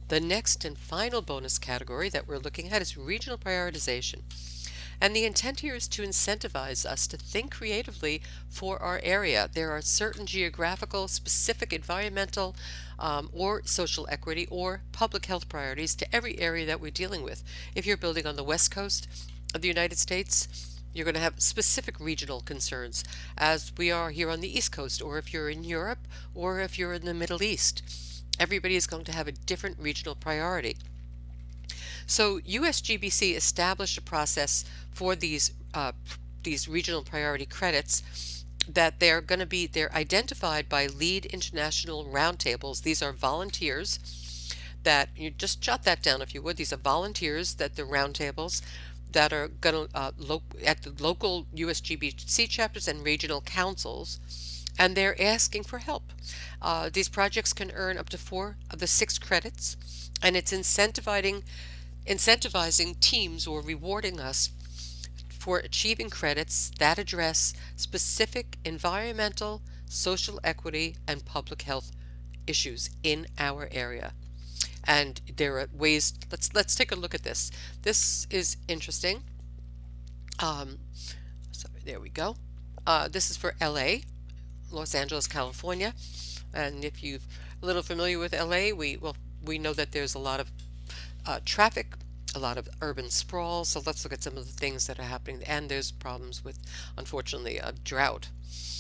The next and final bonus category that we're looking at is regional prioritization. And the intent here is to incentivize us to think creatively for our area. There are certain geographical, specific environmental, or social equity or public health priorities to every area that we're dealing with. If you're building on the West Coast of the United States, you're going to have specific regional concerns, as we are here on the East Coast, or if you're in Europe, or if you're in the Middle East. Everybody is going to have a different regional priority. So USGBC established a process for these regional priority credits that they're identified by LEED international roundtables. These are volunteers that you just jot that down if you would. These are volunteers that the roundtables that are going to at the local USGBC chapters and regional councils, and they're asking for help. These projects can earn up to 4 of the 6 credits, and it's incentivizing teams or rewarding us for achieving credits that address specific environmental, social equity, and public health issues in our area. And there are ways, let's take a look at this. This is interesting. Sorry, there we go. This is for LA, Los Angeles, California. And if you're a little familiar with LA, we know that there's a lot of traffic, a lot of urban sprawl. So let's look at some of the things that are happening. And there's problems with, unfortunately, a drought.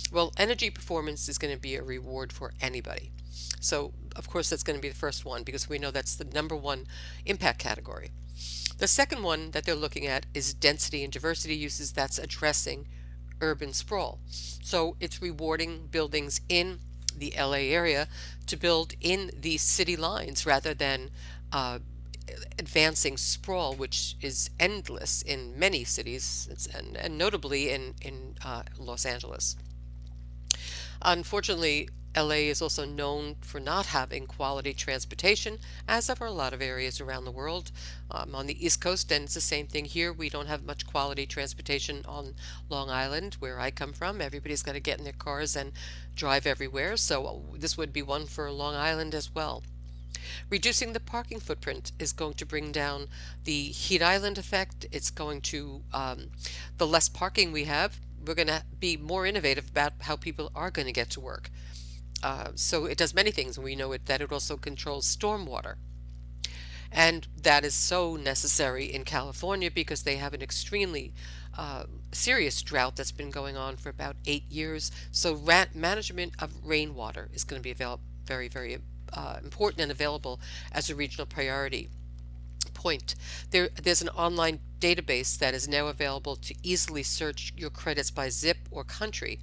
Well, energy performance is going to be a reward for anybody. So, of course, that's going to be the first one because we know that's the #1 impact category. The second one that they're looking at is density and diversity uses. That's addressing urban sprawl. So it's rewarding buildings in the LA area to build in these city lines rather than advancing sprawl, which is endless in many cities, and notably in Los Angeles. Unfortunately, LA is also known for not having quality transportation, as are a lot of areas around the world. On the East Coast, and it's the same thing here. We don't have much quality transportation on Long Island, where I come from. Everybody's got to get in their cars and drive everywhere, so this would be one for Long Island as well. Reducing the parking footprint is going to bring down the heat island effect. It's going to, the less parking we have, we're going to be more innovative about how people are going to get to work. So it does many things. We know that it also controls stormwater. And that is so necessary in California because they have an extremely serious drought that's been going on for about 8 years. So management of rainwater is going to be very, very important and available as a regional priority point. There's an online database that is now available to easily search your credits by zip or country,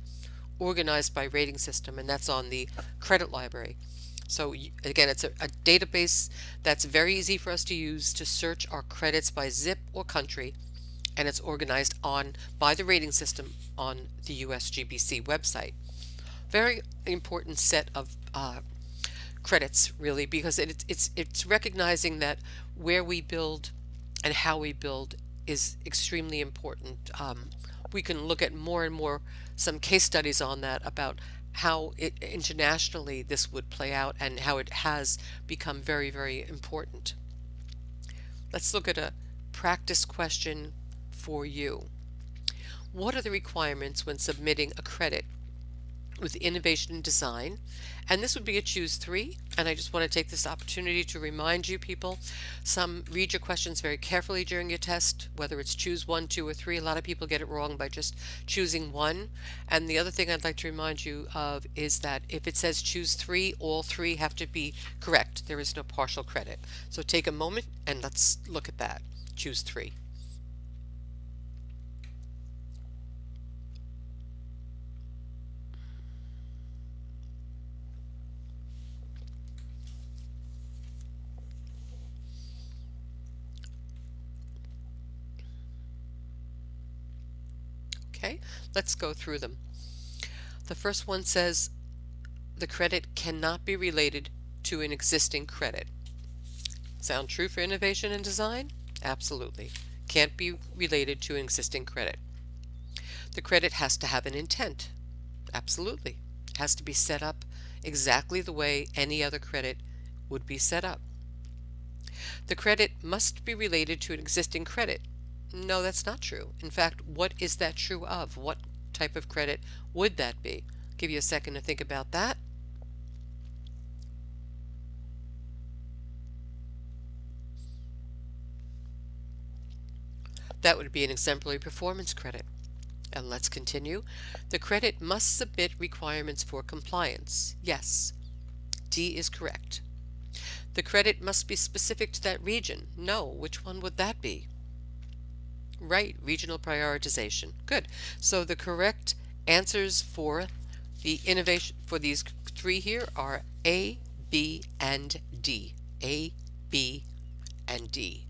organized by rating system, and that's on the credit library. So again, it's a database that's very easy for us to use to search our credits by zip or country, and it's organized by the rating system on the USGBC website. Very important set of credits, really, because it's recognizing that where we build and how we build is extremely important. We can look at more and more some case studies on that about how internationally this would play out and how it has become very, very important. Let's look at a practice question for you. What are the requirements when submitting a credit with innovation and design? And this would be a choose 3, and I just want to take this opportunity to remind you people, read your questions very carefully during your test, whether it's choose 1, 2, or 3. A lot of people get it wrong by just choosing 1. And the other thing I'd like to remind you of is that if it says choose 3, all 3 have to be correct. There is no partial credit. So take a moment and let's look at that. Choose 3. Okay, let's go through them. The first one says the credit cannot be related to an existing credit. Sound true for innovation and design? Absolutely. Can't be related to an existing credit. The credit has to have an intent. Absolutely. It has to be set up exactly the way any other credit would be set up. The credit must be related to an existing credit. No, that's not true. In fact, what is that true of? What type of credit would that be? Give you a second to think about that. That would be an exemplary performance credit. And let's continue. The credit must submit requirements for compliance. Yes, D is correct. The credit must be specific to that region. No, which one would that be? Right, regional prioritization. Good. So the correct answers for the innovation for these three here are A, B, and D. A, B, and D.